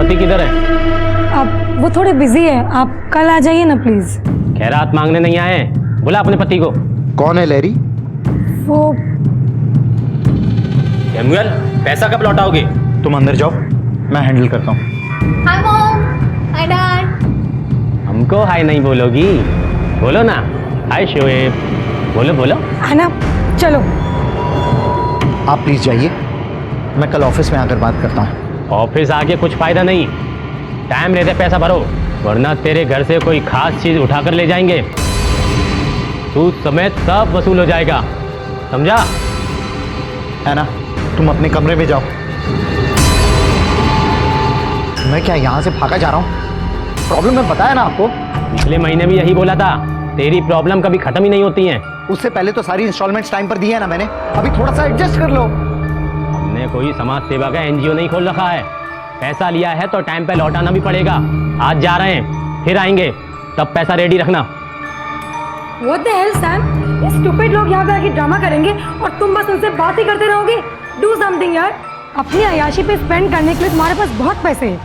पति किधर है? अब वो थोड़े बिजी है, आप कल आ जाइए ना प्लीज। खैरात मांगने नहीं आए हैं, बुला अपने पति को। कौन है लैरी? वो सैमुअल, पैसा कब लौटाओगे? तुम अंदर जाओ, मैं हैंडल करता हूँ। Hi mom, hi dad. हमको हाय नहीं बोलोगी? बोलो ना, हाय शोएब, बोलो बोलो। आना, चलो। आप प्लीज जाइए, मैं कल ऑफिस में आकर बात करता हूँ। ऑफिस आके कुछ फायदा नहीं, टाइम रहते पैसा भरो, वरना तेरे घर से कोई खास चीज उठाकर ले जाएंगे। सूद समेत सब वसूल हो जाएगा, समझा? है ना, तुम अपने कमरे में जाओ। मैं क्या यहाँ से भागा जा रहा हूँ? प्रॉब्लम मैं बताया ना आपको। पिछले महीने भी यही बोला था, तेरी प्रॉब्लम कभी खत्म ही नहीं होती हैं। उससे पहले तो सारी इंस्टॉलमेंट्स टाइम पर दी है ना मैंने, अभी थोड़ा सा एडजस्ट कर लो। हमने कोई समाज सेवा का एनजीओ नहीं खोल रखा है, पैसा लिया है तो टाइम पे लौटाना भी पड़ेगा। आज जा रहे हैं, फिर आएंगे, तब पैसा रेडी रखना। What the hell, Sam? ये स्टूपिड लोग यहाँ पे आके ड्रामा करेंगे और तुम बस उनसे बात ही करते रहोगे। Do something यार। अपनी अय्याशी पे स्पेंड करने के लिए तुम्हारे पास बहुत पैसे हैं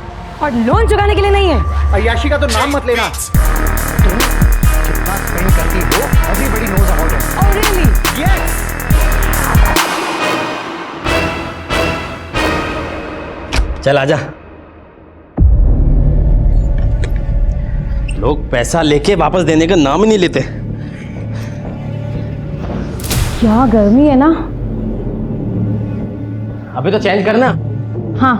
और लोन चुकाने के लिए नहीं है। अय्याशी का तो नाम मत लेना। तुम कितना स्पेंड करती हो, everybody knows about it. Oh really? Yes. चल आजा। लोग पैसा लेके वापस देने का नाम ही नहीं लेते। क्या गर्मी है ना। अभी तो चेंज करना। हाँ।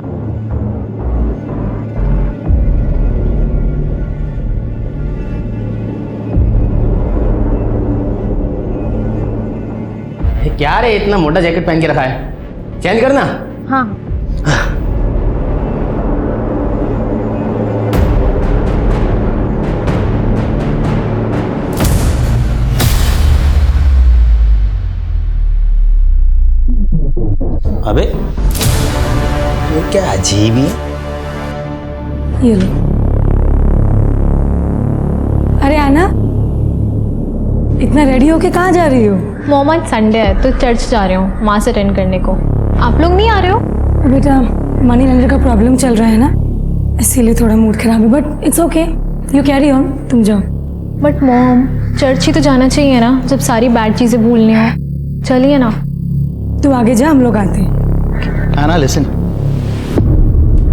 क्या रे, इतना मोटा जैकेट पहन के रखा है, चेंज करना। हाँ। अबे ये क्या अजीब ही है। ये लो। अरे आना, इतना रेडी होके कहाँ जा रही हो? मॉम आज संडे है तो चर्च जा रही हूँ माँ से अटेंड करने को। आप लोग नहीं आ रहे हो? बेटा मनी लेंडर का प्रॉब्लम चल रहा है ना, इसीलिए थोड़ा मूड खराब है, but it's okay, you carry on, तुम जाओ। बट मॉम चर्च ही तो जाना चाहिए ना, जब सारी बैड चीज़ें भूलनी हो। चलिए ना। तू आगे जा, हम लोग आते हैं। Anna, listen.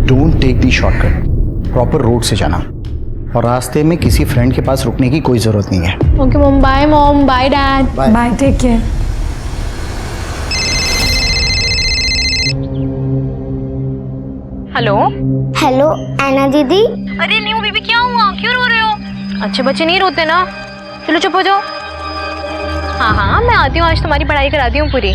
Don't take the shortcut. Proper road से जाना और रास्ते में किसी फ्रेंड के पास रुकने की कोई जरूरत नहीं है। Okay mom, bye mom, bye dad. Bye, take care. Hello. Hello Aina दीदी। अरे न्यू बेबी, क्या हुआ, क्यों रो रहे हो? अच्छे बच्चे नहीं रोते ना, चलो चुप हो जाओ। हाँ हाँ मैं आती हूँ, आज तुम्हारी पढ़ाई कराती हूँ पूरी।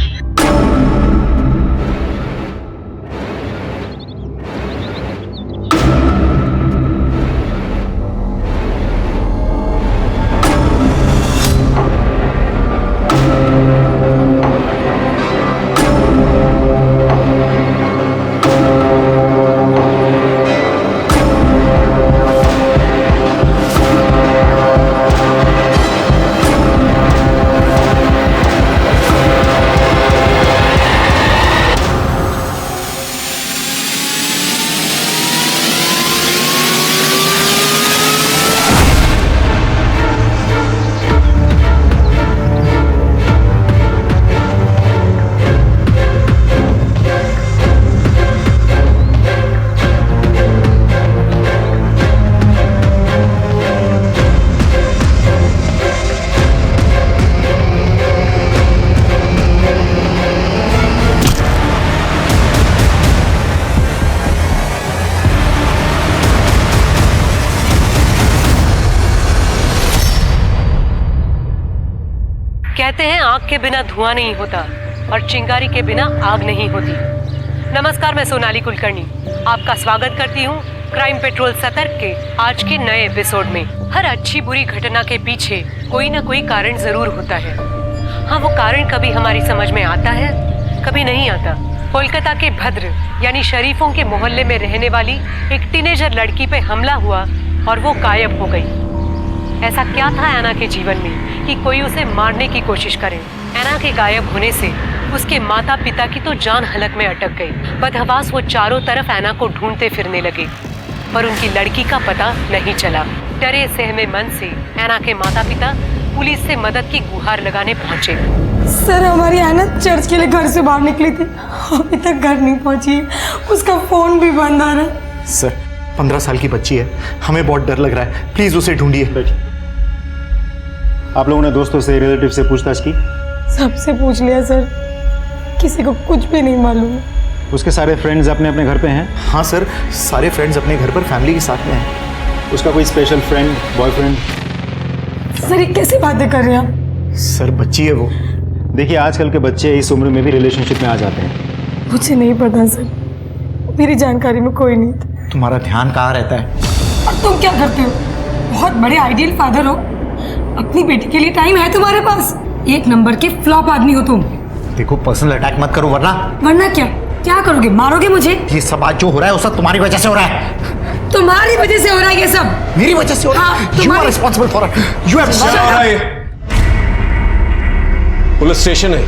कहते हैं आग के बिना धुआं नहीं होता और चिंगारी के बिना आग नहीं होती। नमस्कार, मैं सोनाली कुलकर्णी आपका स्वागत करती हूँ क्राइम पेट्रोल सतर्क के आज के नए एपिसोड में। हर अच्छी बुरी घटना के पीछे कोई ना कोई कारण जरूर होता है। हाँ, वो कारण कभी हमारी समझ में आता है, कभी नहीं आता। कोलकाता के भद्र यानी शरीफों के मोहल्ले में रहने वाली एक टीनेजर लड़की पे हमला हुआ और वो गायब हो गई। ऐसा क्या था ऐना के जीवन में कि कोई उसे मारने की कोशिश करे? ऐना के गायब होने से उसके माता पिता की तो जान हलक में अटक गई। बदहवास वो चारों तरफ ऐना को ढूंढते फिरने लगे। पर उनकी लड़की का पता नहीं चला। डरे सहमे मन से ऐना के माता पिता पुलिस से मदद की गुहार लगाने पहुंचे। सर हमारी ऐना चर्च के लिए घर से बाहर निकली थी, अभी तक घर नहीं पहुंची, उसका फोन भी बंद आ रहा है। सर 15 साल की बच्ची है, हमें बहुत डर लग रहा है, प्लीज उसे ढूंढिए। आप लोगों ने दोस्तों से, रिलेटिव से पूछताछ की? सबसे पूछ लिया सर, किसी को कुछ भी नहीं मालूम। उसके सारे फ्रेंड्स अपने अपने घर पे हैं? हाँ सर, सारे फ्रेंड्स अपने घर पर फैमिली के साथ में हैं। उसका कोई स्पेशल फ्रेंड, बॉयफ्रेंड? सर ये कैसी बातें कर रहे हैं आप? सर बच्ची है वो। देखिए आजकल के बच्चे इस उम्र में भी रिलेशनशिप में आ जाते हैं। मुझे नहीं पता सर, मेरी जानकारी में कोई नहीं था। तुम्हारा ध्यान कहाँ रहता है? और तुम क्या करते हो? बहुत बड़े आइडियल फादर हो, अपनी बेटी के लिए टाइम है तुम्हारे पास? एक नंबर के फ्लॉप आदमी हो तुम। देखो पर्सनल अटैक मत करो, वरना क्या करोगे? मारोगे मुझे? ये सब आज जो हो रहा है वो सब तुम्हारी वजह से हो रहा है। तुम्हारी वजह से हो रहा है ये सब? मेरी वजह से हो रहा है? You are responsible for it. You have क्या हो रहा है? पुलिस स्टेशन है,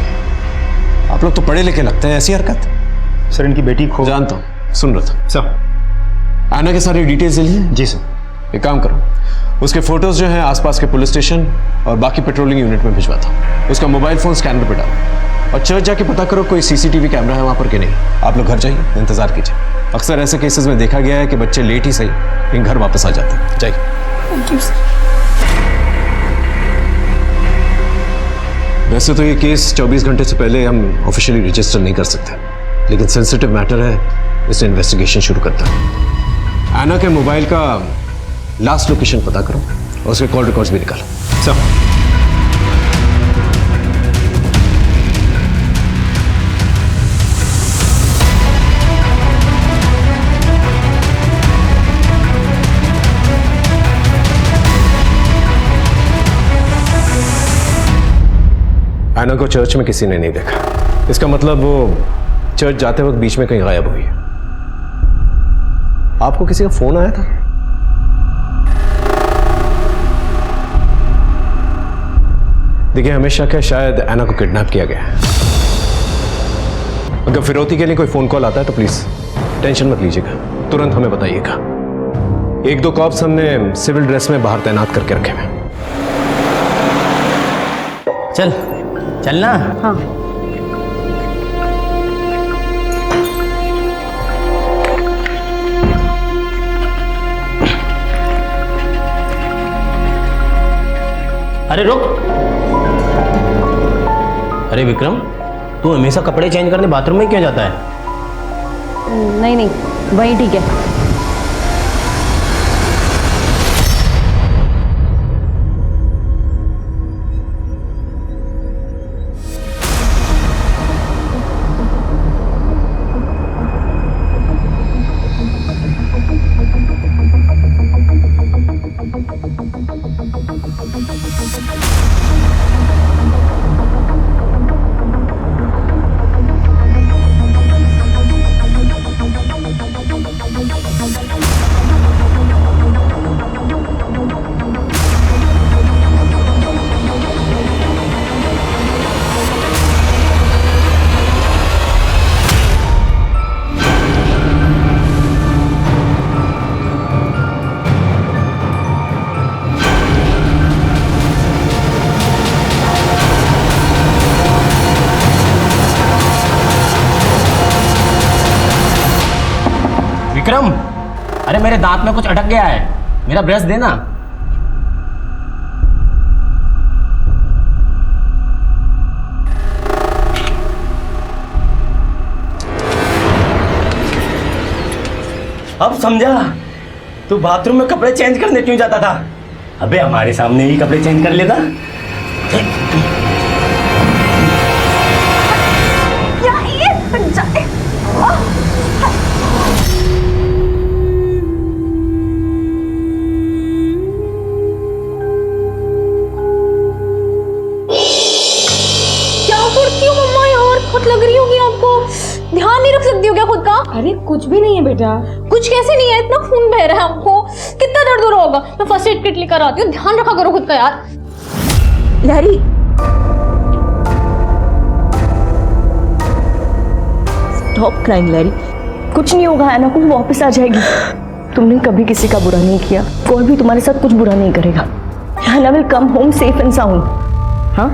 आप लोग तो पढ़े लिखे लगते हैं, ऐसी हरकत? सर इनकी बेटी खो। जानता हूँ, सुन रहा था। सर आना के सारे डिटेल्स लिए? जी सर। एक काम करो, उसके फोटोज जो हैं आसपास के पुलिस स्टेशन और बाकी पेट्रोलिंग यूनिट में भिजवाता हूँ। उसका मोबाइल फोन स्कैनर पे डालो और चर्च जाके पता करो कोई सीसीटीवी कैमरा है वहां पर कि नहीं। आप लोग घर जाइए, इंतजार कीजिए। अक्सर ऐसे केसेस में देखा गया है कि बच्चे लेट ही सही लेकिन घर वापस आ जाते हैं। जाइए। Thank you sir. वैसे तो ये केस 24 घंटे से पहले हम ऑफिशियली रजिस्टर नहीं कर सकते, लेकिन सेंसिटिव मैटर है, इससे इन्वेस्टिगेशन शुरू करता है। आना के मोबाइल का लास्ट लोकेशन पता करो और उसके कॉल रिकॉर्ड्स भी निकालो। सर आना को चर्च में किसी ने नहीं देखा, इसका मतलब वो चर्च जाते वक्त बीच में कहीं गायब हुई है। आपको किसी का फोन आया था? देखिए हमें शक है शायद ऐना को किडनैप किया गया है। अगर फिरौती के लिए कोई फोन कॉल आता है तो प्लीज टेंशन मत लीजिएगा, तुरंत हमें बताइएगा। 1-2 कॉप्स हमने सिविल ड्रेस में बाहर तैनात करके रखे हैं। चलना। हाँ। अरे रुक। अरे विक्रम, तू हमेशा कपड़े चेंज करने बाथरूम में क्यों जाता है? नहीं वही ठीक है। विक्रम, अरे मेरे दांत में कुछ अटक गया है, मेरा ब्रश देना। अब समझा तू बाथरूम में कपड़े चेंज करने क्यों जाता था? अबे हमारे सामने ही कपड़े चेंज कर लेता। लग रही होगी आपको, ध्यान नहीं रख सकती हो क्या खुद का? अरे कुछ भी नहीं है बेटा। कुछ कैसे नहीं है, इतना खून बह रहा है आपको, कितना दर्द हो रहा होगा। मैं फर्स्ट एड किट लेकर आती हूँ, ध्यान रखा करो खुद का यार। लहरी, स्टॉप क्राइंग लहरी, कुछ नहीं होगा, है ना, कुछ वापस आ जाएगी। तुमने कभी किसी का बुरा नहीं किया, कोई भी तुम्हारे साथ कुछ बुरा नहीं करेगा। हैना will come home safe and sound. हाँ,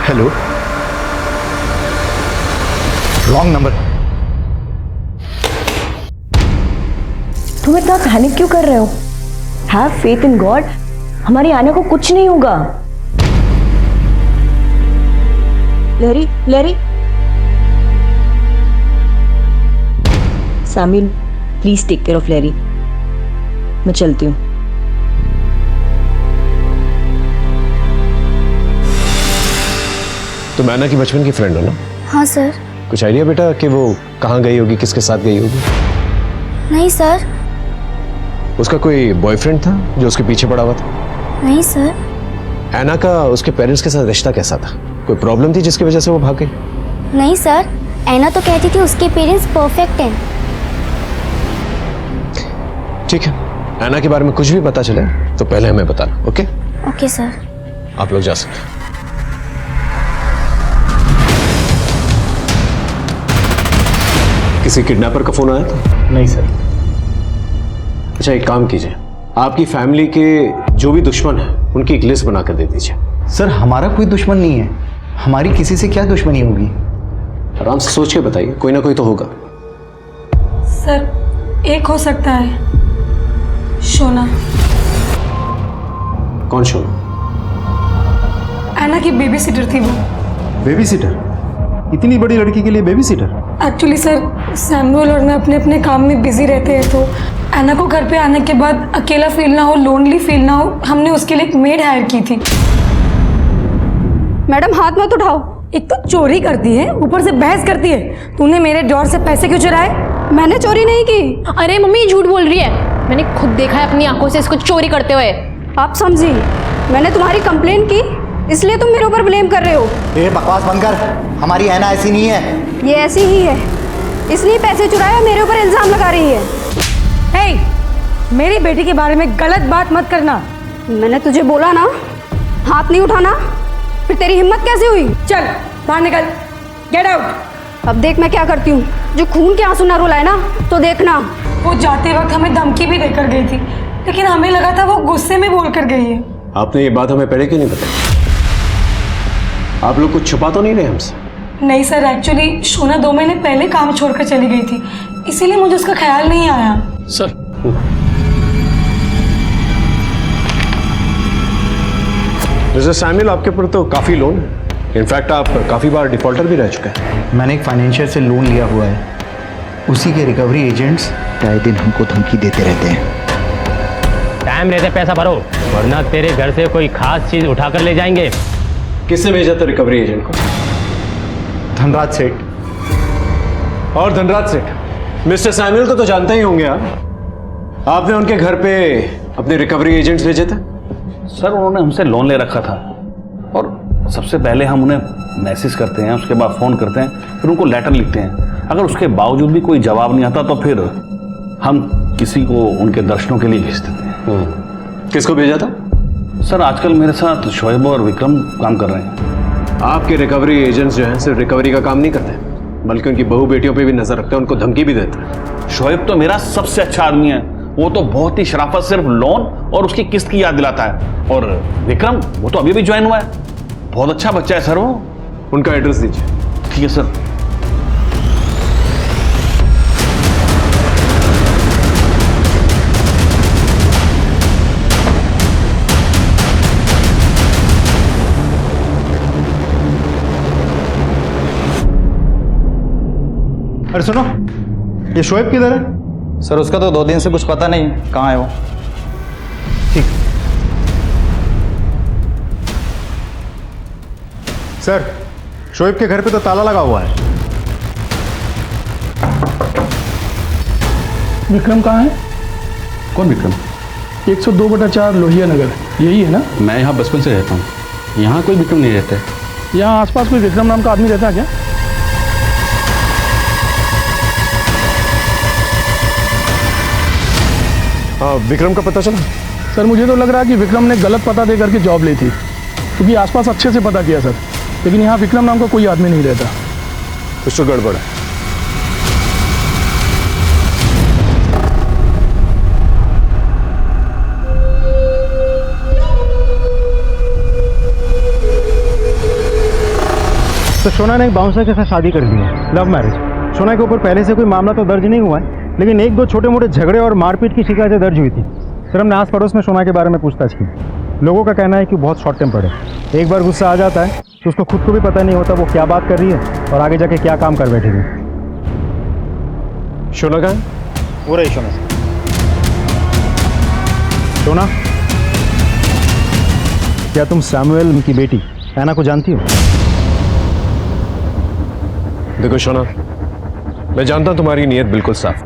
हेलो, रॉन्ग नंबर। तुम इतना पैनिक क्यों कर रहे हो? हैव फेथ इन गॉड, हमारी आने को कुछ नहीं होगा। लहरी, लहरी, सामिल प्लीज टेक केयर ऑफ लहरी। मैं चलती हूँ। तुम ऐना की बचपन की फ्रेंड हो ना? हाँ सर। कुछ आइडिया बेटा कि वो कहाँ गई होगी, किसके साथ गई होगी? नहीं सर। उसका कोई बॉयफ्रेंड था जो उसके पीछे पड़ा हुआ था? नहीं सर। ऐना का उसके पेरेंट्स के साथ रिश्ता कैसा था? कोई प्रॉब्लम थी जिसकी वजह से वो भाग गई? नहीं सर, ऐना तो कहती थी उसके पेरेंट्स परफेक्ट हैं। ठीक है, ऐना के बारे में कुछ भी पता चले तो पहले हमें बताना। ओके? Okay sir. आप लोग जा सकते हैं। किसी किडनैपर का फोन आया था? नहीं सर। अच्छा, एक काम कीजिए, आपकी फैमिली के जो भी दुश्मन हैं उनकी एक लिस्ट बनाकर दे दीजिए। सर, हमारा कोई दुश्मन नहीं है, हमारी किसी से क्या दुश्मनी होगी? आराम से सोच के बताइए, कोई ना कोई तो होगा। सर, एक हो सकता है, शोना। कौन शोना? ऐना की बेबी सिटर थी वो। Baby seater? इतनी बड़ी लड़की के लिए baby seater? Actually sir, Samuel और मैं अपने अपने काम में बिजी रहते हैं, तो ऐना को घर पे आने के बाद अकेला फील ना हो, लोनली फील ना हो, हमने उसके लिए एक मेड हायर की थी। मैडम हाथ मत उठाओ। एक तो चोरी करती है, ऊपर से बहस करती है। तूने मेरे ड्रॉर से पैसे क्यों चुराए? मैंने चोरी नहीं की। अरे मम्मी, ये झूठ बोल रही है। मैंने खुद देखा है अपनी आंखों से इसको चोरी करते हुए। आप समझी, मैंने तुम्हारी कंप्लेंट की इसलिए तुम मेरे ऊपर ब्लेम कर रहे हो। ये बकवास बंद कर, हमारी ऐना ऐसी नहीं है। ये ऐसी ही है, इसलिए पैसे चुराए और मेरे ऊपर इल्जाम लगा रही है। हे, मेरी बेटी के बारे में गलत बात मत करना। मैंने तुझे बोला ना हाथ नहीं उठाना, फिर तेरी हिम्मत कैसे हुई? चल बाहर निकल, गेट आउट। अब देख मैं क्या करती हूँ, जो खून के आंसू ना रुलाए ना तो देखना। वो जाते वक्त हमें धमकी भी देकर गई थी, लेकिन हमें लगा था वो गुस्से में बोल कर गई है। आपने ये बात हमें पहले क्यों नहीं बताई? आप लोग कुछ छुपा तो नहीं रहे हमसे? नहीं सर, एक्चुअली शोना 2 महीने पहले काम छोड़कर चली गई थी, इसीलिए मुझे उसका ख्याल नहीं आया। सर, मिस्टर सैमुअल, आपके ऊपर तो काफी लोन है। इनफैक्ट आप काफी बार डिफॉल्टर भी रह चुके हैं। मैंने एक फाइनेंशियर से लोन लिया हुआ है, उसी के रिकवरी एजेंट्स आए दिन हमको धमकी देते रहते हैं। टाइम रहते पैसा भरो, वरना तेरे घर से कोई खास चीज उठाकर ले जाएंगे। किसने भेजा था रिकवरी एजेंट को? धनराज सेठ। और धनराज सेठ मिस्टर सैमुअल को तो जानते ही होंगे आप। आपने उनके घर पे अपने रिकवरी एजेंट्स भेजे थे? सर, उन्होंने हमसे लोन ले रखा था और सबसे पहले हम उन्हें मैसेज करते हैं, उसके बाद फ़ोन करते हैं, फिर उनको लेटर लिखते हैं। अगर उसके बावजूद भी कोई जवाब नहीं आता तो फिर हम किसी को उनके दर्शनों के लिए भेज देते हैं। किसको भेजा था? सर, आजकल मेरे साथ शोएब और विक्रम काम कर रहे हैं। आपके रिकवरी एजेंट्स जो हैं सिर्फ रिकवरी का काम नहीं करते, बल्कि उनकी बहू बेटियों पे भी नजर रखते हैं, उनको धमकी भी देते हैं। शोएब तो मेरा सबसे अच्छा आदमी है, वो तो बहुत ही शराफत सिर्फ लोन और उसकी किस्त की याद दिलाता है। और विक्रम, वो तो अभी भी ज्वाइन हुआ है, बहुत अच्छा बच्चा है सर वो। उनका एड्रेस दीजिए। ठीक है सर। अरे सुनो, ये शोएब किधर है? सर, उसका तो 2 दिन से कुछ पता नहीं, कहाँ है वो? ठीक। सर, शोएब के घर पे तो ताला लगा हुआ है। विक्रम कहाँ है? कौन विक्रम? 102/4 लोहिया नगर, यही है ना? मैं यहाँ बचपन से रहता हूँ, यहाँ कोई विक्रम नहीं रहता है। यहाँ आसपास कोई विक्रम नाम का आदमी रहता है क्या? विक्रम का पता चला? सर मुझे तो लग रहा है कि विक्रम ने गलत पता दे करके जॉब ली थी, क्योंकि आसपास अच्छे से पता किया सर, लेकिन यहाँ विक्रम नाम का कोई आदमी नहीं रहता। कुछ तो गड़बड़ है। तो शोना ने एक बाउंसर के साथ शादी कर ली है, लव मैरिज। शोना के ऊपर पहले से कोई मामला तो दर्ज नहीं हुआ है, लेकिन एक दो छोटे मोटे झगड़े और मारपीट की शिकायतें दर्ज हुई थी। सर हमने आस पड़ोस में शोना के बारे में पूछताछ की। लोगों का कहना है कि बहुत शॉर्ट टेम्पर्ड है, एक बार गुस्सा आ जाता है तो उसको खुद को भी पता नहीं होता वो क्या बात कर रही है और आगे जाके क्या काम कर बैठेगी। शोना कहाँ है? वो रही शोना। शोना, क्या तुम सैमुअल की बेटी ऐना को जानती हो? देखो शोना, मैं जानता हूं तुम्हारी नीयत बिल्कुल साफ,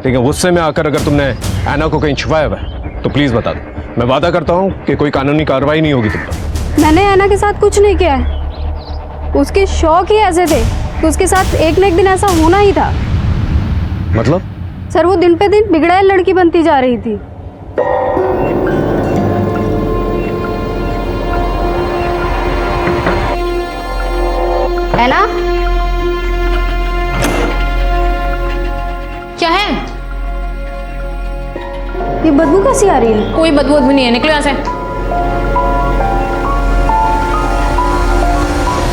लेकिन गुस्से में आकर अगर तुमने ऐना को कहीं छुपाया हुआ है तो प्लीज बता दो। मैं वादा करता हूं कि कोई कानूनी कार्रवाई नहीं होगी तुम पर। मैंने ऐना के साथ कुछ नहीं किया है। उसके शौक ही ऐसे थे कि उसके साथ एक न एक दिन ऐसा होना ही था। मतलब? सर वो दिन पे दिन बिगड़ैल लड़की बनती जा रही थी। ऐना, क्या है? ये बदबू कैसी आ रही है? कोई बदबू नहीं है, निकलो यहाँ से।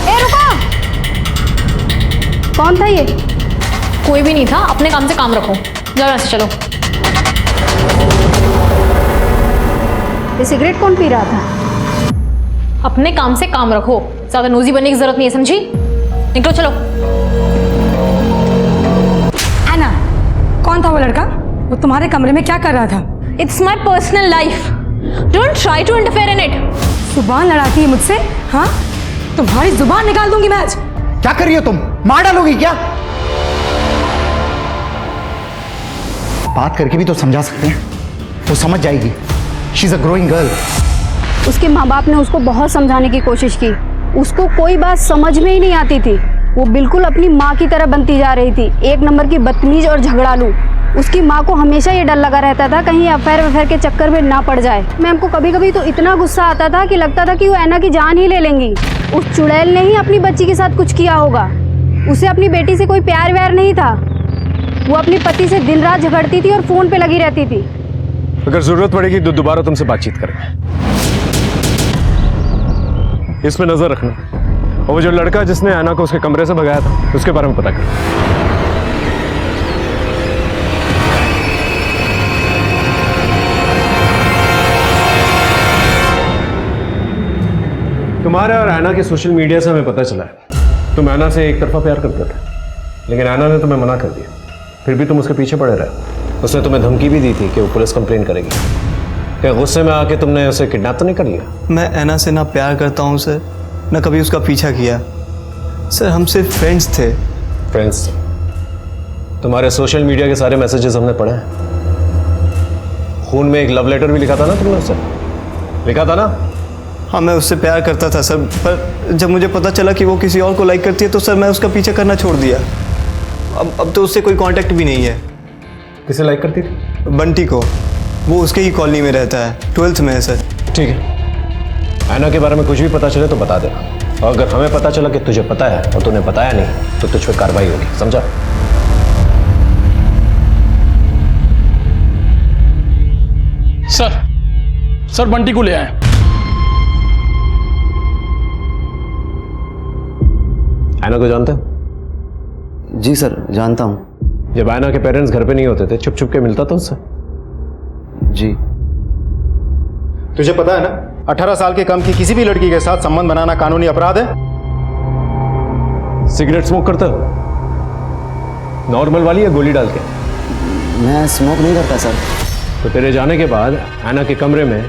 ए रुको! कौन था ये? कोई भी नहीं था, अपने काम से काम रखो। जाओ यहाँ से, चलो। ये सिगरेट कौन पी रहा था? अपने काम से काम रखो, ज्यादा नोजी बनने की जरूरत नहीं है, समझी? निकलो, चलो। ऐना, कौन था वो लड़का? वो तुम्हारे कमरे में क्या कर रहा था? It's my personal life, don't try to interfere in it. जुबान लड़ाती है मुझसे? हाँ, तुम्हारी जुबान निकाल दूंगी मैं आज। क्या कर रही हो तुम? मार डालोगी क्या? बात करके भी तो समझा सकते हैं, वो समझ जाएगी। She is a growing girl. उसके माँ बाप ने उसको बहुत समझाने की कोशिश की, उसको कोई बात समझ में ही नहीं आती थी। वो बिल्कुल अपनी माँ की तरह बनती जा रही थी, एक नंबर की बदतमीज और झगड़ालू। उसकी माँ को हमेशा ये डर लगा रहता था कहीं अफेयर के चक्कर में ना पड़ जाए। मैम को कभी कभी तो इतना गुस्सा आता था कि लगता था कि वो ऐना की जान ही ले लेंगी। उस चुड़ैल ने ही अपनी बच्ची के साथ कुछ किया होगा। उसे अपनी बेटी से कोई प्यार व्यार नहीं था। वो अपने पति से दिन रात झगड़ती थी और फोन पे लगी रहती थी। अगर जरूरत पड़ेगी तो दोबारा तुमसे बातचीत करेंगे। इस पे नजर रखना, और वो जो लड़का जिसने ऐना को उसके कमरे से भगाया था उसके बारे में पता करो। तुम्हारे और ऐना के सोशल मीडिया से हमें पता चला है तुम ऐना से एक तरफा प्यार करते थे, लेकिन ऐना ने तुम्हें मना कर दिया, फिर भी तुम उसके पीछे पड़े रहे। उसने तुम्हें धमकी भी दी थी कि वो पुलिस कंप्लेन करेगी। क्या गुस्से में आके तुमने उसे किडनैप तो नहीं कर लिया? मैं ऐना से ना प्यार करता हूँ सर, ना कभी उसका पीछा किया सर। हम सिर्फ फ्रेंड्स थे। फ्रेंड्स? तुम्हारे सोशल मीडिया के सारे मैसेजेस हमने पढ़े हैं। खून में एक लव लेटर भी लिखा था ना तुमने उससे? लिखा था ना? हाँ मैं उससे प्यार करता था सर, पर जब मुझे पता चला कि वो किसी और को लाइक करती है तो सर मैं उसका पीछा करना छोड़ दिया। अब तो उससे कोई कांटेक्ट भी नहीं है। किसे लाइक करती थी? बंटी को। वो उसके ही कॉलोनी में रहता है, 12th में है सर। ठीक है, ऐना के बारे में कुछ भी पता चले तो बता देना, और अगर हमें पता चला कि तुझे पता है और तूने बताया नहीं तो तुझ पर कार्रवाई होगी, समझा? सर बंटी को ले आए। ऐना को जानते हो? जी सर जानता हूँ। जब ऐना के पेरेंट्स घर पे नहीं होते थे छुप छुप के मिलता था उससे? जी। तुझे पता है ना 18 साल के कम की किसी भी लड़की के साथ संबंध बनाना कानूनी अपराध है। सिगरेट स्मोक करते हो? नॉर्मल वाली या गोली डाल के? मैं स्मोक नहीं करता सर। तो तेरे जाने के बाद ऐना के कमरे में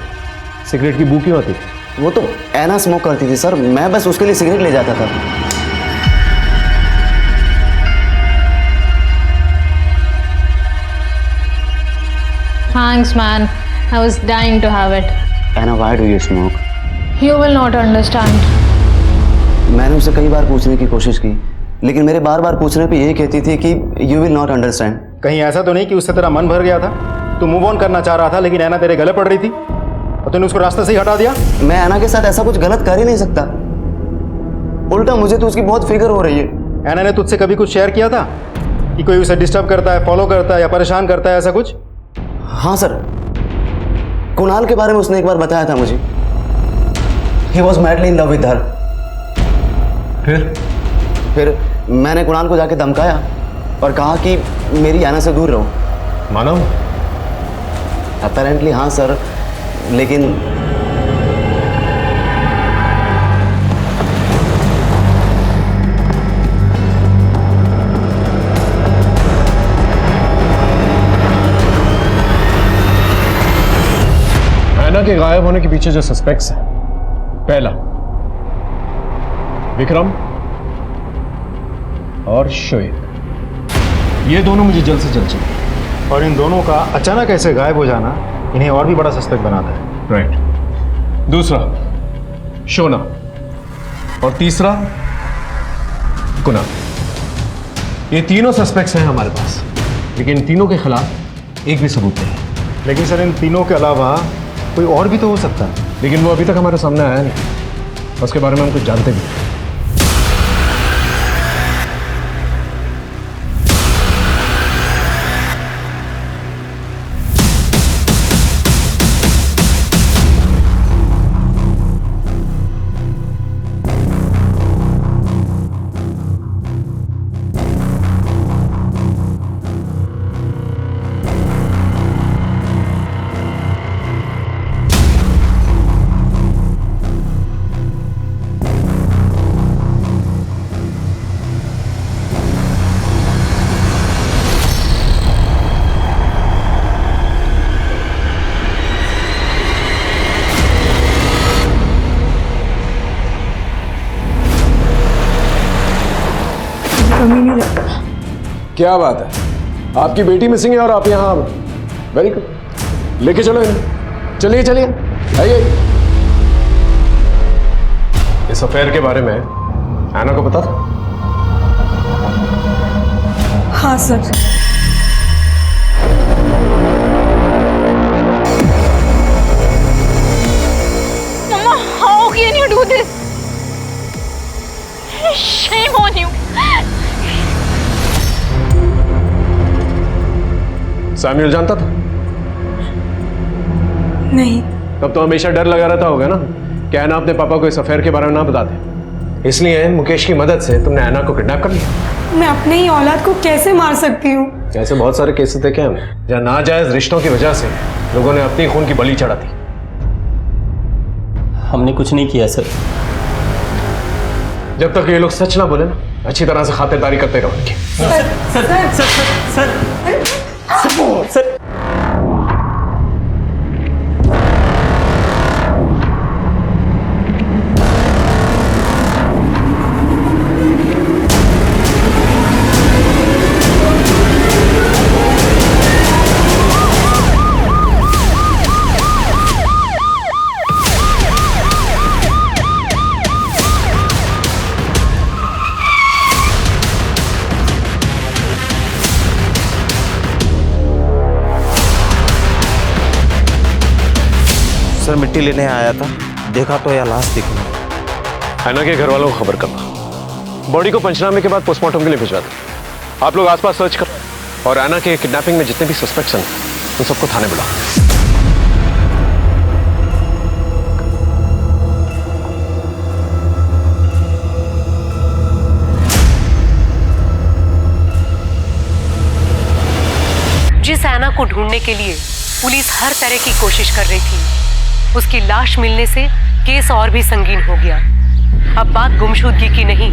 सिगरेट की बू क्यों आती? वो तो ऐना स्मोक करती थी सर, मैं बस उसके लिए सिगरेट ले जाता था। Thanks, man. I was dying to have it. Anna, why do you smoke? You will not understand. मैंने उसे कई बार पूछने की कोशिश की, लेकिन मेरे बार बार पूछने पे यही कहती थी कि you will not understand. कहीं ऐसा तो नहीं कि उससे तेरा मन भर गया था, तू मूव ऑन करना चाह रहा था लेकिन ऐना तेरे गले पड़ रही थी? और तूने उसको रास्ते से ही हटा दिया। मैं ऐना के साथ ऐसा कुछ गलत कर ही नहीं सकता, उल्टा मुझे तो उसकी बहुत फिक्र हो रही है। ऐना ने तुझसे कभी कुछ शेयर किया था कि कोई उसे डिस्टर्ब करता है, फॉलो करता है या परेशान करता है, ऐसा कुछ? हाँ सर, कुणाल के बारे में उसने एक बार बताया था मुझे। He was madly in love with her। फिर मैंने कुणाल को जाके धमकाया और कहा कि मेरी ऐना से दूर रहो। मानो? अपेरेंटली हाँ सर, लेकिन ऐना के गायब होने के पीछे जो सस्पेक्ट्स हैं, पहला विक्रम और शोएब, ये दोनों मुझे जल्द से जल्द चाहिए। और इन दोनों का अचानक ऐसे गायब हो जाना इन्हें और भी बड़ा सस्पेक्ट बनाता है। राइट। दूसरा शोना और तीसरा कुणाल। ये तीनों सस्पेक्ट्स हैं हमारे पास, लेकिन इन तीनों के खिलाफ एक भी सबूत नहीं है। लेकिन सर इन तीनों के अलावा कोई और भी तो हो सकता है। लेकिन वो अभी तक हमारे सामने आया नहीं, उसके बारे में हम कुछ जानते भी नहीं। क्या बात है, आपकी बेटी मिसिंग है और आप यहाँ? वेरी गुड, लेके चलो इन्हें। चलिए चलिए, आइए। इस अफेयर के बारे में ऐना को पता था? हाँ sir. Mama, how can you do this? Shame on you. Samuel जानता था? नहीं। तब तो हमेशा डर लगा रहता होगा ना कि ऐना अपने पापा को इस अफेयर के बारे में ना बता दे, इसलिए मुकेश की मदद से तुमने ऐना को किडनैप कर लिया। मैं अपने ही औलाद को कैसे मार सकती हूँ? ऐसे बहुत सारे केसेस देखे हम जहाँ नाजायज रिश्तों की वजह से लोगों ने अपनी खून की बलि चढ़ा दी। हमने कुछ नहीं किया सर। जब तक ये लोग सच ना बोले ना, अच्छी तरह से खातिरदारी करते रहो उनकी। सर सर मिट्टी लेने आया था, देखा तो यह लाश दिख रही। ऐना के घर वालों को खबर करना, बॉडी को पंचनामे के बाद पोस्टमार्टम के लिए भिजवा दो। आप लोग आसपास सर्च करो और ऐना के किडनैपिंग में जितने भी सस्पेक्ट्स हैं उन सबको थाने बुलाओ। जिस ऐना को ढूंढने के लिए पुलिस हर तरह की कोशिश कर रही थी, उसकी लाश मिलने से केस और भी संगीन हो गया। अब बात गुमशुदगी की नहीं,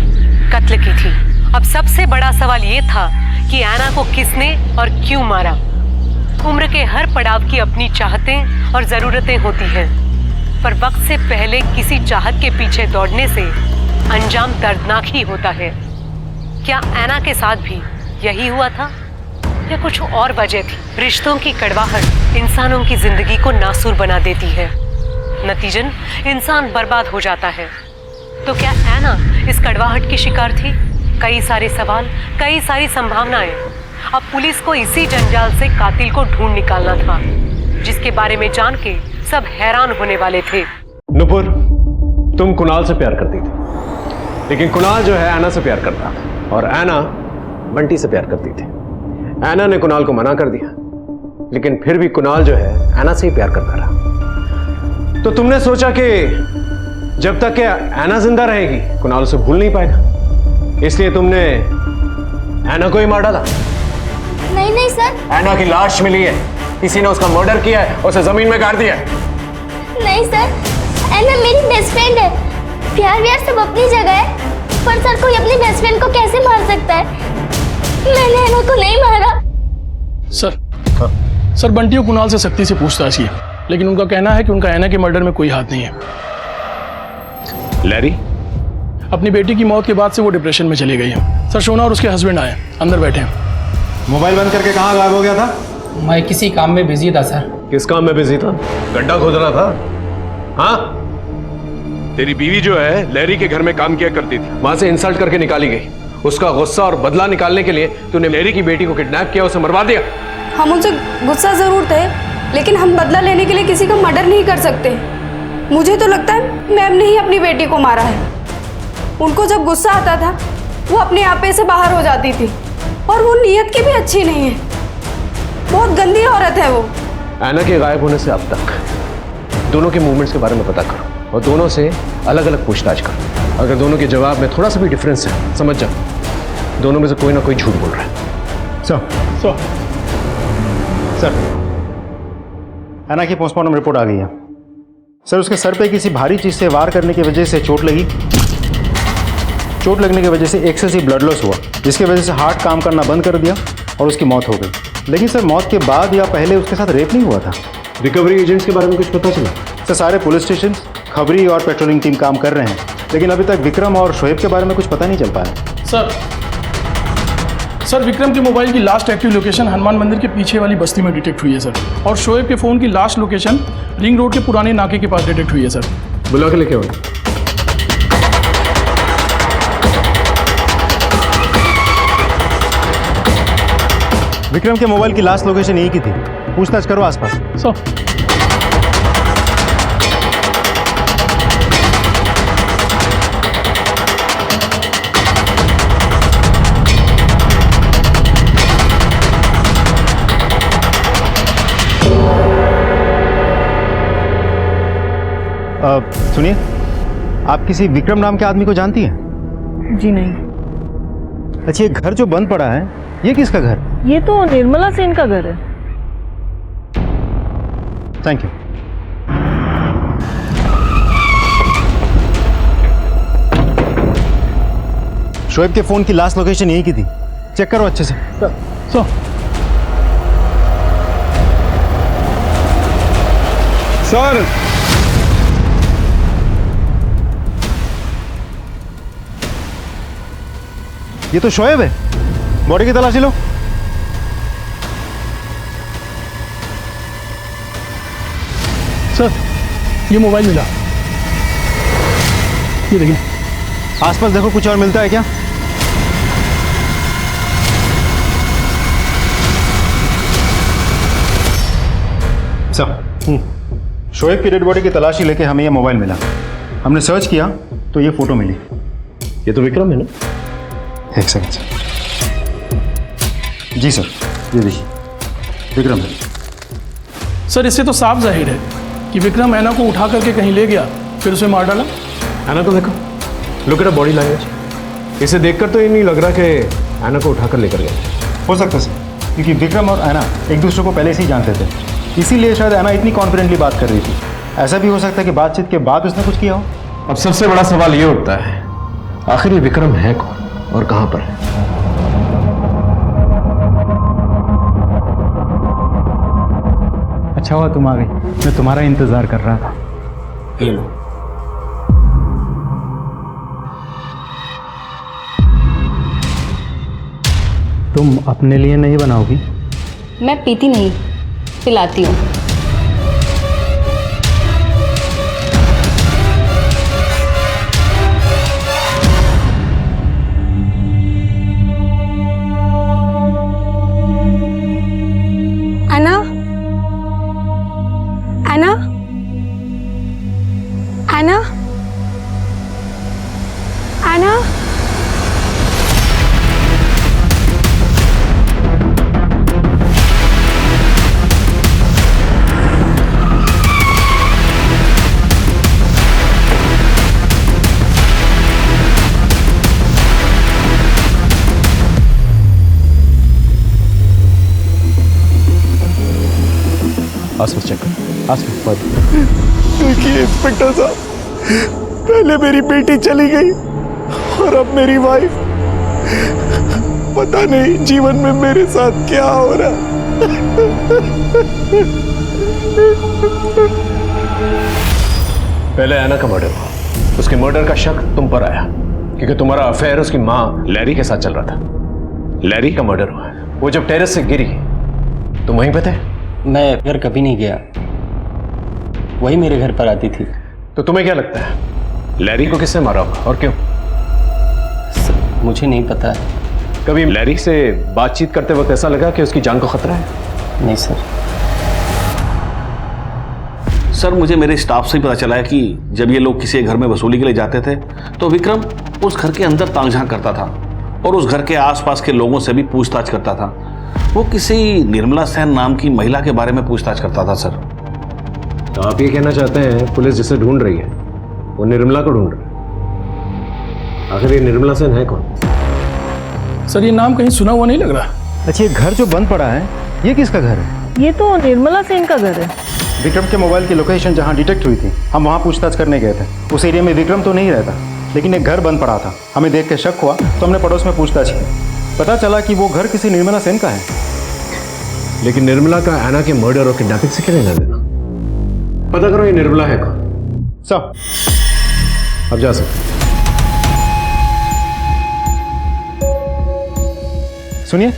कत्ल की थी। अब सबसे बड़ा सवाल ये था कि ऐना को किसने और क्यों मारा। उम्र के हर पड़ाव की अपनी चाहतें और ज़रूरतें होती हैं, पर वक्त से पहले किसी चाहत के पीछे दौड़ने से अंजाम दर्दनाक ही होता है। क्या ऐना के साथ भी यही हुआ था या कुछ और वजह थी? रिश्तों की कड़वाहट इंसानों की जिंदगी को नासूर बना देती है, नतीजन इंसान बर्बाद हो जाता है। तो क्या ऐना इस कड़वाहट की शिकार थी? कई सारे सवाल, कई सारी संभावनाएं। अब पुलिस को इसी जंजाल से कातिल को ढूंढ निकालना था, जिसके बारे में जान के सब हैरान होने वाले थे। नुपुर, तुम कुणाल से प्यार करती थी, लेकिन कुणाल जो है ऐना से प्यार करता था और ऐना बंटी से प्यार करती थी। ऐना ने कुणाल को मना कर दिया, लेकिन फिर भी कुणाल जो है ऐना से ही प्यार करता रहा। तो तुमने सोचा कि जब तक कि ऐना जिंदा रहेगी कुणाल उसे भूल नहीं पाएगा, इसलिए तुमने ऐना को ही मार डाला। नहीं नहीं सर। ऐना की लाश मिली है, किसी ने उसका मर्डर किया है, उसे जमीन में गाड़ दिया है। नहीं सर, ऐना मेरी बेस्ट फ्रेंड है। प्यार व्यार सब अपनी जगह है, पर सर कोई अपनी बेस्ट फ्रेंड को कैसे मार सकता है? मैंने ऐना को नहीं मारा। सर बंटी और कुणाल से सख्ती से पूछताछ की, लेकिन उनका कहना है कि उनका ऐना के मर्डर में कोई हाथ नहीं है। लैरी? अपनी बेटी की मौत के बाद से वो डिप्रेशन में चली गई है। सर शोना और उसके हस्बैंड आए, अंदर बैठे हैं। मोबाइल बंद करके कहाँ गायब हो गया था? मैं किसी काम में बिजी था सर। किस काम में बिजी था? गड्ढा खोद रहा था? हाँ? तेरी बीवी जो है लैरी के घर में काम किया करती थी, वहां से इंसल्ट करके निकाली गई। उसका गुस्सा और बदला निकालने के लिए तूने लैरी की बेटी को किडनैप किया, उसे मरवा दिया। हम उनसे गुस्सा जरूर थे, लेकिन हम बदला लेने के लिए किसी का मर्डर नहीं कर सकते। मुझे तो लगता है मैम ने ही अपनी बेटी को मारा है। उनको जब गुस्सा आता था वो अपने आपे से बाहर हो जाती थी, और वो नीयत की भी अच्छी नहीं है। बहुत गंदी औरत है वो। ऐना के गायब होने से अब तक दोनों के मूवमेंट्स के बारे में पता करो और दोनों से अलग अलग पूछताछ करो। अगर दोनों के जवाब में थोड़ा सा भी डिफरेंस है, समझ जाओ दोनों में से कोई ना कोई झूठ बोल रहा है। सर, ऐना की पोस्टमार्टम रिपोर्ट आ गई है। सर, उसके सर पे किसी भारी चीज से वार करने की वजह से चोट लगी। चोट लगने की वजह से एक्सेसिव ब्लड लॉस हुआ, जिसकी वजह से हार्ट काम करना बंद कर दिया और उसकी मौत हो गई। लेकिन सर, मौत के बाद या पहले उसके साथ रेप नहीं हुआ था? रिकवरी एजेंट्स के बारे में कुछ पता चला? सर, सारे पुलिस स्टेशन, खबरी और पेट्रोलिंग टीम काम कर रहे हैं, लेकिन अभी तक विक्रम और शोएब के बारे में कुछ पता नहीं चल पाया। सर विक्रम के मोबाइल की लास्ट एक्टिव लोकेशन हनुमान मंदिर के पीछे वाली बस्ती में डिटेक्ट हुई है सर, और शोएब के फ़ोन की लास्ट लोकेशन रिंग रोड के पुराने नाके के पास डिटेक्ट हुई है सर। बुला के लेके आओ। विक्रम के मोबाइल की लास्ट लोकेशन यही की थी, पूछताछ करो आसपास। सुनिए, आप किसी विक्रम नाम के आदमी को जानती हैं? जी नहीं। अच्छा, ये घर जो बंद पड़ा है, ये किसका घर? ये तो निर्मला सेन का घर है। Thank you. शोएब के फोन की लास्ट लोकेशन यही की थी, चेक करो अच्छे से। सर, ये तो शोएब है, बॉडी की तलाशी लो। सर, ये मोबाइल मिला, ये देखिए। आसपास देखो, कुछ और मिलता है क्या? सर, शोएब की डेड बॉडी की तलाशी लेके हमें ये मोबाइल मिला। हमने सर्च किया तो ये फोटो मिली। ये तो विक्रम है ना? एक सेकंड सर। जी सर, ये देखिए, विक्रम है। सर, इससे तो साफ जाहिर है कि विक्रम ऐना को उठा करके कहीं ले गया, फिर उसे मार डाला। ऐना को देखो, look at the body language. इसे देखकर तो ये नहीं लग रहा कि ऐना को उठाकर लेकर गया। हो सकता सर, क्योंकि विक्रम और ऐना एक दूसरे को पहले से ही जानते थे, इसीलिए शायद ऐना इतनी कॉन्फिडेंटली बात कर रही थी। ऐसा भी हो सकता है कि बातचीत के बाद उसने कुछ किया हो। अब सबसे बड़ा सवाल ये उठता है, आखिर ये विक्रम है कौन और कहां पर है? अच्छा हुआ तुम आ गई, मैं तुम्हारा इंतजार कर रहा था। ये लो। तुम अपने लिए नहीं बनाओगी? मैं पीती नहीं, पिलाती हूँ। ऐना, ऐना, आसपास चेक कर, आसपास। देखिए इंस्पेक्टर साहब, पहले मेरी बेटी चली गई और अब मेरी वाइफ। पता नहीं जीवन में मेरे साथ क्या हो रहा है। पहले ऐना का मर्डर हुआ, उसके मर्डर का शक तुम पर आया क्योंकि तुम्हारा अफेयर उसकी माँ लैरी के साथ चल रहा था। लैरी का मर्डर हुआ, वो जब टेरेस से गिरी तुम वहीं पे थे? मैं घर कभी नहीं गया, वही मेरे घर पर आती थी। तो तुम्हें क्या लगता है लैरी को किसने मारा होगा और क्यों? मुझे नहीं पता। कभी लैरी से बातचीत करते वक्त ऐसा लगा कि उसकी जान को खतरा है? नहीं सर। सर मुझे मेरे स्टाफ से ही पता चला है कि जब ये लोग किसी घर में वसूली के लिए जाते थे तो विक्रम उस घर के अंदर ताक झांक करता था और उस घर के आसपास के लोगों से भी पूछताछ करता था। वो किसी निर्मला सेन नाम की महिला के बारे में पूछताछ करता था सर। तो आप ये कहना चाहते हैं पुलिस जिसे ढूंढ रही है वो निर्मला को ढूंढ रही है? आखिर ये निर्मला सेन है कौन? सर ये नाम कहीं सुना हुआ नहीं लग रहा। अच्छा, ये घर जो बंद पड़ा है ये किसका घर है? ये तो निर्मला सेन का घर है। विक्रम के मोबाइल की लोकेशन जहाँ डिटेक्ट हुई थी, हम वहाँ पूछताछ करने गए थे। उस एरिया में विक्रम तो नहीं रहता, लेकिन एक घर बंद पड़ा था। हमें देख के शक हुआ तो हमने पड़ोस में पूछताछ की। पता चला कि वो घर किसी निर्मला सेन का है। लेकिन निर्मला का ऐना के मर्डर और किडनैपिंग से क्या लेना देना? पता करो ये निर्मला है कौन। सब अब जा सकते। सुनिए,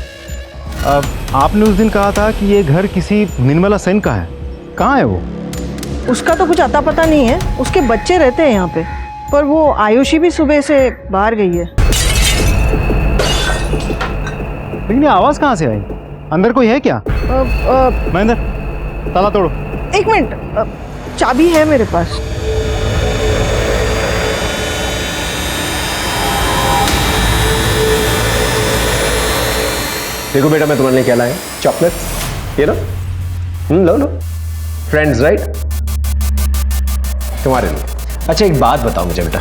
अब आपने उस दिन कहा था कि ये घर किसी निर्मला सेन का है। कहाँ है वो? उसका तो कुछ अता पता नहीं है, उसके बच्चे रहते हैं यहाँ पे, पर वो आयुषी भी सुबह से बाहर गई है। लेकिन ये आवाज़ कहाँ से आई? अंदर कोई है क्या? महेंद्र, ताला तोड़ो। एक मिनट, चाबी है मेरे पास। देखो बेटा, मैं तुम्हारे लिए क्या लाया? चॉकलेट। ये लो, लो लो। फ्रेंड्स राइट, तुम्हारे लिए। अच्छा एक बात बताओ मुझे बेटा,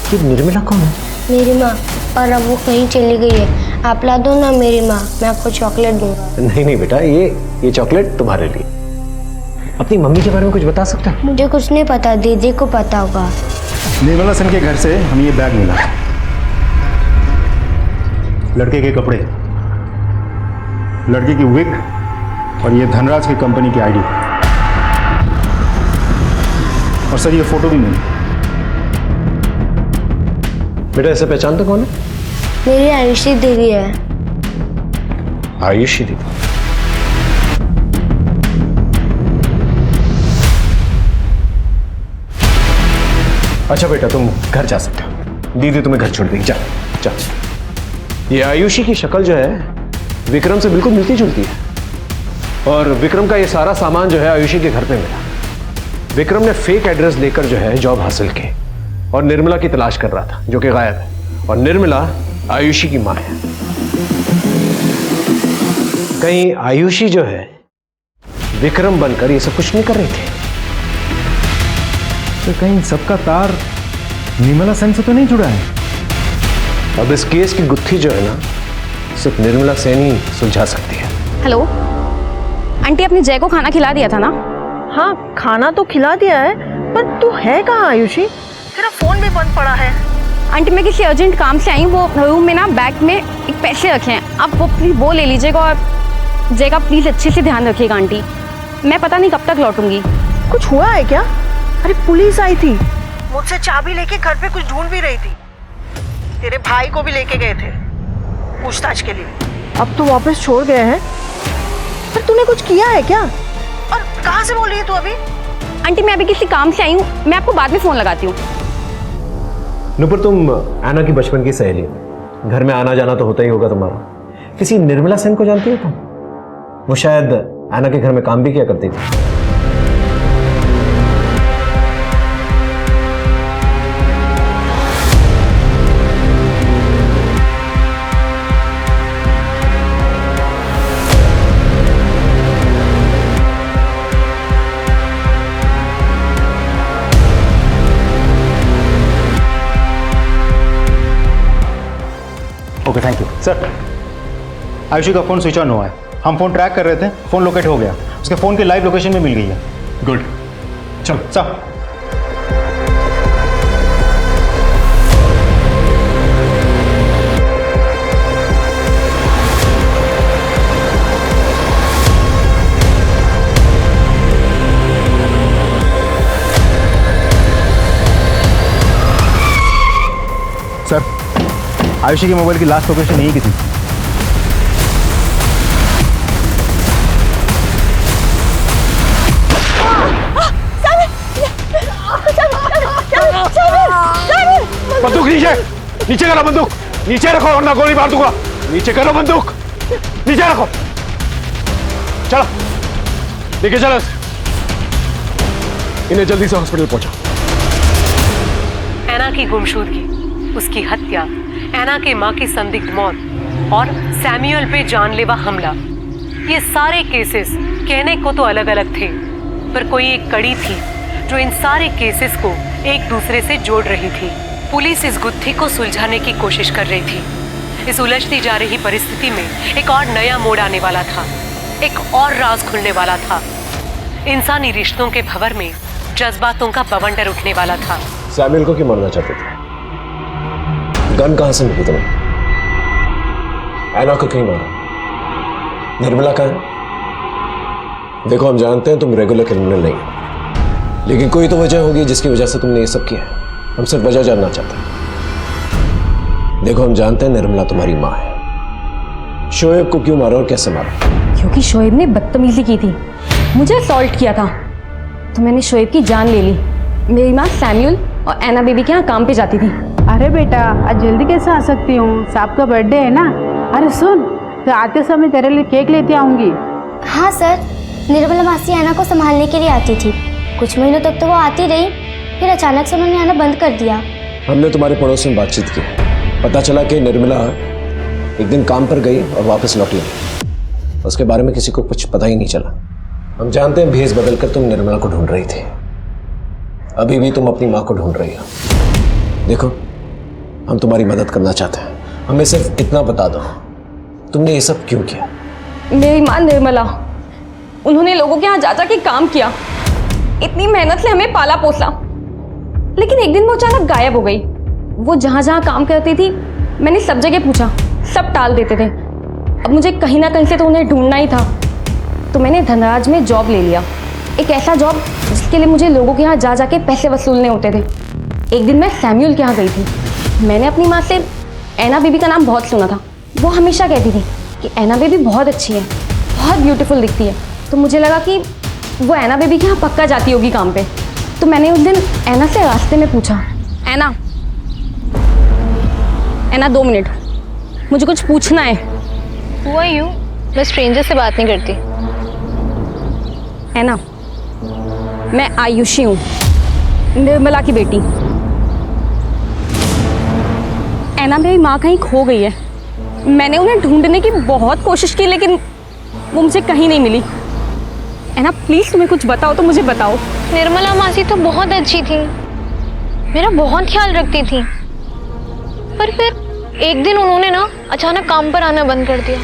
कि निर्मला कौन है? मेरी माँ, और अब वो कहीं चली गई है। आप ला दो ना मेरी माँ, मैं आपको चॉकलेट दूंगा। नहीं नहीं बेटा, ये चॉकलेट तुम्हारे लिए। अपनी मम्मी के बारे में कुछ बता सकता है? मुझे कुछ नहीं पता, दीदी को पता होगा। निर्मला सेन के घर से हमें ये बैग मिला, लड़के के कपड़े, लड़के की विग और ये धनराज की कंपनी की आईडी, और सर ये फोटो भी मिली। बेटा इसे पहचानते कौन है? मेरी आयुषी दीदी है। आयुषी दीदी? अच्छा बेटा तुम घर जा सकते हो, दीदी तुम्हें घर छोड़ देगी। जा जा। ये आयुषी की शक्ल जो है विक्रम से बिल्कुल मिलती जुलती है, और विक्रम का ये सारा सामान जो है आयुषी के घर पे मिला। विक्रम ने फेक एड्रेस लेकर जो है जॉब हासिल की और निर्मला की तलाश कर रहा था जो कि गायब है, और निर्मला आयुषी की मां है। कहीं आयुषी जो है विक्रम बनकर ये सब कुछ नहीं कर रही थी? तो कहीं सबका तार निर्मला सेन से तो नहीं जुड़ा है? अब इस केस की गुत्थी जो है ना सिर्फ निर्मला सेन ही सुलझा सकती है। हेलो आंटी, आपने जय को खाना खिला दिया था ना? हाँ खाना तो खिला दिया है, पर तू है कहाँ आयुषी? तेरा फोन भी बंद पड़ा है। आंटी मैं किसी अर्जेंट काम से आई, वो रूम में ना बैग में एक पैसे रखे हैं, आप वो प्लीज वो ले लीजिएगा, और जय का प्लीज अच्छे से ध्यान रखिएगा आंटी। मैं पता नहीं कब तक लौटूंगी। कुछ हुआ है क्या? अरे पुलिस आई थी, मुझसे चाबी लेके घर पे कुछ ढूंढ भी रही थी। तेरे भाई को भी लेके गए थे पूछताछ के लिए। अब तो वापस छोड़ गए हैं, पर तूने कुछ किया है क्या? और कहाँ से बोल रही है तू अभी? आंटी मैं अभी किसी काम से आई हूँ, मैं आपको बाद में फोन लगाती हूँ। नुपुर तुम ऐना की बचपन की सहेली हो, घर में आना जाना तो होता ही होगा तुम्हारा। किसी निर्मला सेन को जानती हो तुम? वो शायद ऐना के घर में काम भी किया करती थी। Okay thank you sir. Ayushi का फ़ोन स्विच ऑन हुआ है, हम फ़ोन ट्रैक कर रहे थे, फ़ोन लोकेट हो गया। उसके फ़ोन की लाइव लोकेशन भी मिल गई है। गुड, चलो चल। सर, आयुषी के मोबाइल की लास्ट लोकेशन यही की थी। बंदूक नीचे, नीचे करो बंदूक, नीचे रखो वरना गोली मार दूंगा। नीचे करो बंदूक, नीचे रखो। चलो लेके चलो इन्हें, जल्दी से हॉस्पिटल पहुंचाओ। ऐना की गुमशुदगी, उसकी हत्या, ऐना के मां की संदिग्ध मौत और सैमुअल पे जानलेवा हमला, ये सारे केसेस कहने को तो अलग अलग थे, पर कोई एक कड़ी थी जो इन सारे केसेस को एक दूसरे से जोड़ रही थी। पुलिस इस गुत्थी को सुलझाने की कोशिश कर रही थी। इस उलझती जा रही परिस्थिति में एक और नया मोड़ आने वाला था, एक और राज खुलने वाला था। इंसानी रिश्तों के भंवर में जज्बातों का बवंडर उठने वाला था। सैमुअल को क्यों मारना चाहते थे? गन कहां से मिली तुम्हें? ऐना को क्यों मारा? निर्मला कहां है? देखो हम जानते हैं तुम रेगुलर क्रिमिनल नहीं हो, लेकिन कोई तो वजह होगी जिसकी वजह से तुमने ये सब किया है। हम सिर्फ वजह जानना चाहते हैं। देखो हम जानते हैं निर्मला तुम्हारी माँ है। शोएब को क्यों मारा और कैसे मारा? क्योंकि शोएब ने बदतमीजी की थी, मुझे असॉल्ट किया था, तो मैंने शोएब की जान ले ली। मेरी माँ सैमुअल और ऐना बेबी के यहाँ काम पे जाती थी। अरे बेटा, आज जल्दी कैसे आ सकती हूँ? साहब का बर्थडे है ना। अरे सुन, तो आते समय तेरे लिए केक लेते आऊंगी। हाँ सर, निर्मला मासी ऐना को संभालने के लिए आती थी। कुछ महीनों तक तो वो आती रही, फिर अचानक से उन्होंने आना बंद कर दिया। हमने तुम्हारे पड़ोस में बातचीत की, पता चला कि निर्मला एक दिन काम पर गई और वापस लौट गई। उसके बारे में किसी को कुछ पता ही नहीं चला। हम जानते हैं भेष बदलकर तुम निर्मला को ढूंढ रही थी। अभी भी तुम अपनी माँ को ढूंढ रही हो। देखो हम तुम्हारी मदद करना चाहते हैं, हमें सिर्फ इतना बता दो तुमने ये सब क्यों किया। मेरी माँ निर्मला, उन्होंने लोगों के यहाँ जा के काम किया, इतनी मेहनत से हमें पाला पोसा, लेकिन एक दिन वो अचानक गायब हो गई। वो जहाँ जहाँ काम करती थी मैंने सब जगह पूछा, सब टाल देते थे। अब मुझे कहीं ना कहीं से तो उन्हें ढूंढना ही था, तो मैंने धनराज में जॉब ले लिया। एक ऐसा जॉब जिसके लिए मुझे लोगों के यहाँ जा के पैसे वसूलने होते थे। एक दिन मैं सैमुअल के यहाँ गई थी। मैंने अपनी माँ से ऐना बेबी का नाम बहुत सुना था। वो हमेशा कहती थी कि ऐना बेबी बहुत अच्छी है, बहुत ब्यूटीफुल दिखती है। तो मुझे लगा कि वो ऐना बेबी के यहाँ पक्का जाती होगी काम पे। तो मैंने उस दिन ऐना से रास्ते में पूछा, ऐना 2 मिनट, मुझे कुछ पूछना है। हुआ यूँ, मैं स्ट्रेंजर से बात नहीं करती। ऐना, मैं आयुषी हूँ, निर्मला की बेटी। ऐना मेरी माँ कहीं खो गई है। मैंने उन्हें ढूंढने की बहुत कोशिश की, लेकिन वो मुझे कहीं नहीं मिली। ऐना प्लीज तुम्हें कुछ बताओ तो मुझे बताओ। निर्मला मासी तो बहुत अच्छी थी, मेरा बहुत ख्याल रखती थी, पर फिर एक दिन उन्होंने ना अचानक काम पर आना बंद कर दिया।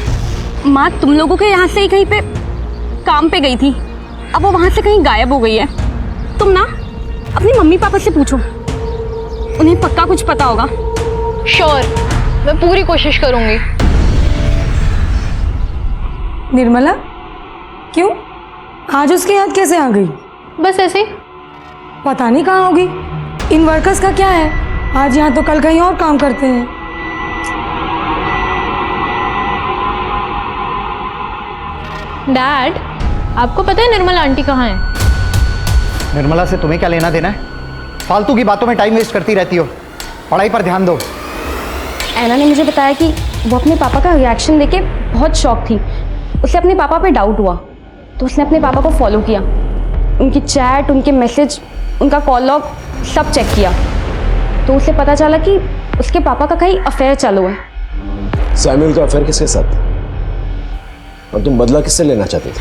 माँ तुम लोगों के यहाँ से कहीं पे काम पे गई थी, अब वो वहाँ से कहीं गायब हो गई है। तुम ना अपनी मम्मी पापा से पूछो, उन्हें पक्का कुछ पता होगा। श्योर, मैं पूरी कोशिश करूंगी। निर्मला क्यों? आज उसकी याद कैसे आ गई? बस ऐसे ही। पता नहीं कहाँ होगी। इन वर्कर्स का क्या है, आज यहाँ तो कल कहीं और काम करते हैं। डैड, आपको पता है निर्मला आंटी कहाँ है? निर्मला से तुम्हें क्या लेना देना है? फालतू की बातों में टाइम वेस्ट करती रहती हो, पढ़ाई पर ध्यान दो। ऐना ने मुझे बताया कि वो अपने पापा का रिएक्शन देके बहुत शॉक थी। उसे अपने पापा पे डाउट हुआ, तो उसने अपने पापा को फॉलो किया। उनकी चैट, उनके मैसेज, उनका कॉल लॉग सब चेक किया, तो उसे पता चला कि उसके पापा का कहीं अफेयर चालू है। सैमुअल का अफेयर किसके साथ था? और तुम बदला किससे लेना चाहते थे?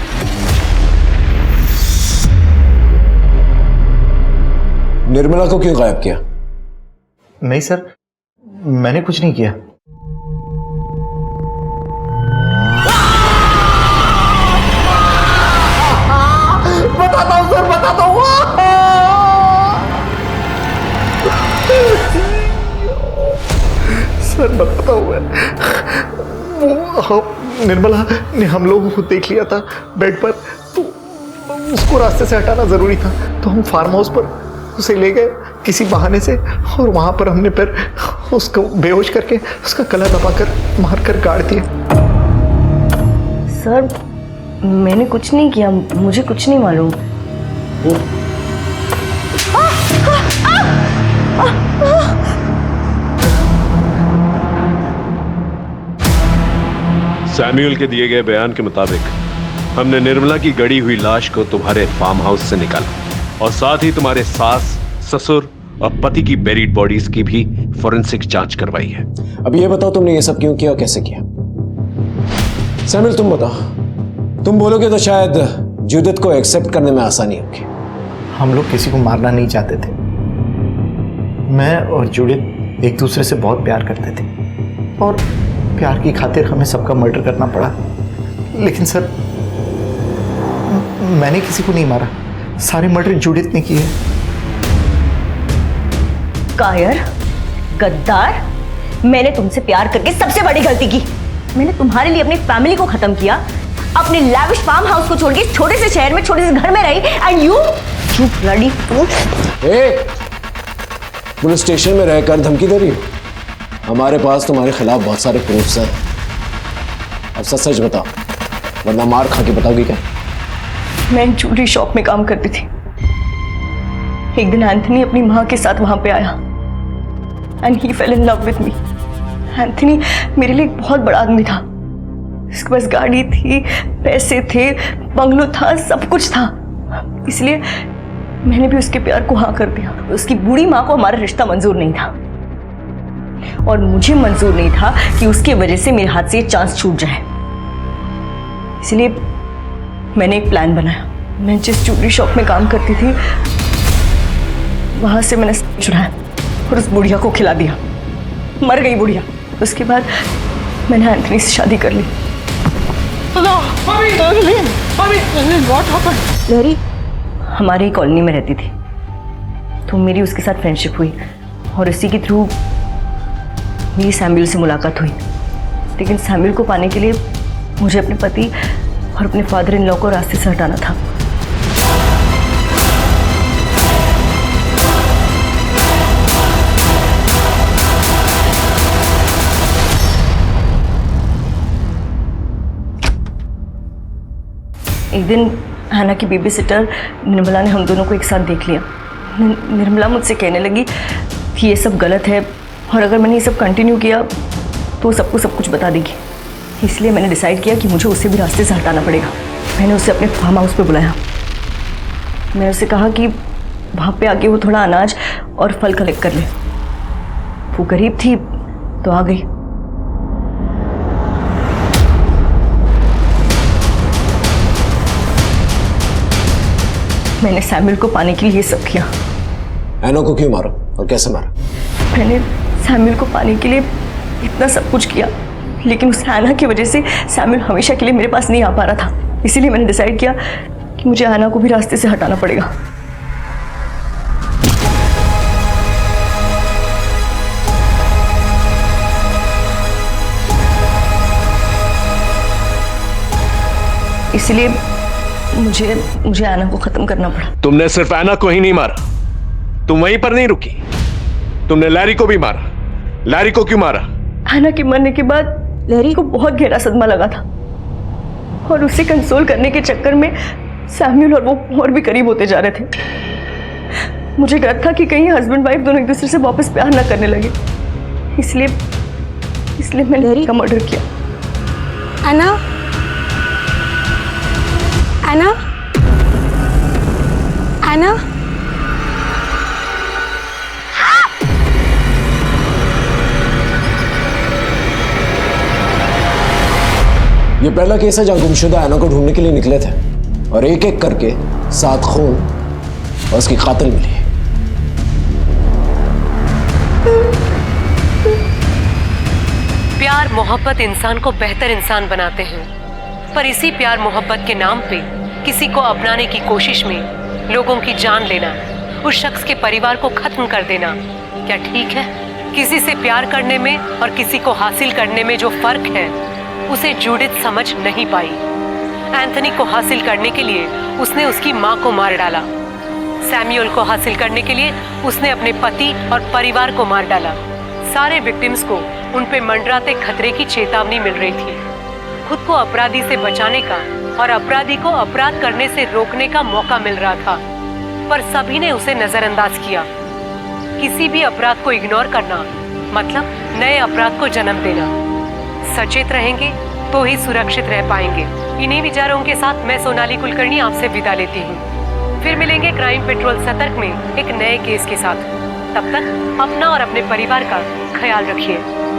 निर्मला को क्यों गायब किया? नहीं सर, मैंने कुछ नहीं किया। निर्मला ने हम लोगों को देख लिया था बेड पर, तो उसको रास्ते से हटाना ज़रूरी था। तो हम फार्म हाउस पर उसे ले गए किसी बहाने से, और वहाँ पर हमने फिर उसको बेहोश करके उसका गला दबाकर मारकर गाड़ दिया। सर मैंने कुछ नहीं किया, मुझे कुछ नहीं मालूम। सैमुअल के दिए गए बयान के मुताबिक हमने निर्मला की गड़ी हुई लाश को तुम्हारे फार्म हाउस से निकाला और साथ ही तुम्हारे सास, ससुर और पति की बेरीड बॉडीज की भी फोरेंसिक जांच करवाई है। अब ये बताओ तुमने ये सब क्यों किया और कैसे किया? सैमुअल तुम बताओ। तुम बोलोगे तो शायद जूडिथ को एक्सेप्ट करने में आसानी होगी। हम लोग किसी को मारना नहीं चाहते थे। मैं और जूडिथ एक दूसरे से बहुत प्यार करते थे और प्यार की खातिर हमें सबका मर्डर करना पड़ा। लेकिन सर मैंने किसी को नहीं मारा, सारे मर्डर जूडिथ ने किए। कायर, गद्दार, मैंने तुमसे प्यार करके सबसे बड़ी गलती की। मैंने तुम्हारे लिए अपनी फैमिली को खत्म किया, अपने लैविश फार्म हाउस को छोड़ के छोटे से शहर में छोटे से घर में रही, and you bloody fool. Police station में रहकर धमकी दे रही हो? हमारे पास तुम्हारे खिलाफ बहुत सारे प्रूफ्स हैं। अब सच सच बताओ, वरना मार खा के बताओगी क्या? मैं एक ज्वेलरी शॉप में काम करती थी। एक दिन एंथनी अपनी माँ के साथ वहां पे आया and he fail in love with me. Anthony मेरे लिए एक बहुत बड़ा आदमी था। उसके पास गाड़ी थी, पैसे थे, बंगलो था, सब कुछ था। इसलिए मैंने भी उसके प्यार को हाँ कर दिया। उसकी बूढ़ी माँ को हमारा रिश्ता मंजूर नहीं था और मुझे मंजूर नहीं था कि उसकी वजह से मेरे हाथ से ये चांस छूट जाए। इसलिए मैंने एक प्लान बनाया। मैं जिस ज्वेलरी शॉप में काम करती थी वहां से मैंने चुराया और उस बुढ़िया को खिला दिया। मर गई बुढ़िया। उसके बाद मैंने एंथनी से शादी कर ली। लहरी हमारी कॉलोनी में रहती थी, तो मेरी उसके साथ फ्रेंडशिप हुई और इसी के थ्रू मेरी सैमुअल से मुलाकात हुई। लेकिन सैमुअल को पाने के लिए मुझे अपने पति और अपने फादर इन लॉ को रास्ते से हटाना था। एक दिन हैना की बेबी सिटर निर्मला ने हम दोनों को एक साथ देख लिया। निर्मला मुझसे कहने लगी कि ये सब गलत है और अगर मैंने ये सब कंटिन्यू किया तो सबको सब कुछ बता देगी। इसलिए मैंने डिसाइड किया कि मुझे उसे भी रास्ते से हटाना पड़ेगा। मैंने उसे अपने फार्म हाउस पे बुलाया। मैंने उसे कहा कि वहाँ पे आके वो थोड़ा अनाज और फल कलेक्ट कर ले। वो गरीब थी तो आ गई। मैंने सैमुअल को पाने के लिए ये सब किया। एनो को क्यों मारा और कैसे मारा? मैंने सैमुअल को पाने के लिए इतना सब कुछ किया, लेकिन उस आना की वजह से सैमुअल हमेशा के लिए मेरे पास नहीं आ पा रहा था। इसीलिए मैंने डिसाइड किया कि मुझे आना को भी रास्ते से हटाना पड़ेगा। इसलिए मुझे आना को खत्म करना पड़ा। तुमने सिर्फ एना को ही नहीं मारा, तुम वहीं पर नहीं रुकी, तुमने लैरी को भी मारा। लैरी को क्यों मारा? आना के मरने के बाद लैरी को बहुत गहरा सदमा लगा था और उसे कंसोल करने के चक्कर में सैमुअल और वो और भी करीब होते जा रहे थे। मुझे डर था कि कहीं हस्बैंड वाइफ दोनों एक दूसरे से वापस प्यार ना करने लगे, इसलिए मैंने लैरी का मर्डर किया। एना, एना, एना, ये पहला केस है जहां गुमशुदा एना को ढूंढने के लिए निकले थे और एक एक करके 7 खून और उसकी कातिल मिली। प्यार मोहब्बत इंसान को बेहतर इंसान बनाते हैं, पर इसी प्यार मोहब्बत के नाम पे किसी को अपनाने की कोशिश में लोगों की जान लेना, उस शख्स के परिवार को खत्म कर देना, क्या ठीक है? किसी से प्यार करने में और किसी को हासिल करने में जो फर्क है उसे जूडिथ समझ नहीं पाई। एंथनी को हासिल करने के लिए उसने उसकी माँ को मार डाला। सैमुअल को हासिल करने के लिए उसने अपने पति और परिवार को मार डाला। सारे विक्टिम्स को उन पे मंडराते खतरे की चेतावनी मिल रही थी। खुद को अपराधी से बचाने का और अपराधी को अपराध करने से रोकने का मौका मिल रहा था, पर सभी ने उसे नजरअंदाज किया। किसी भी अपराध को इग्नोर करना मतलब नए अपराध को जन्म देना। सचेत रहेंगे तो ही सुरक्षित रह पाएंगे। इन्हीं विचारों के साथ मैं सोनाली कुलकर्णी आपसे विदा लेती हूँ। फिर मिलेंगे क्राइम पेट्रोल सतर्क में एक नए केस के साथ। तब तक अपना और अपने परिवार का ख्याल रखिए।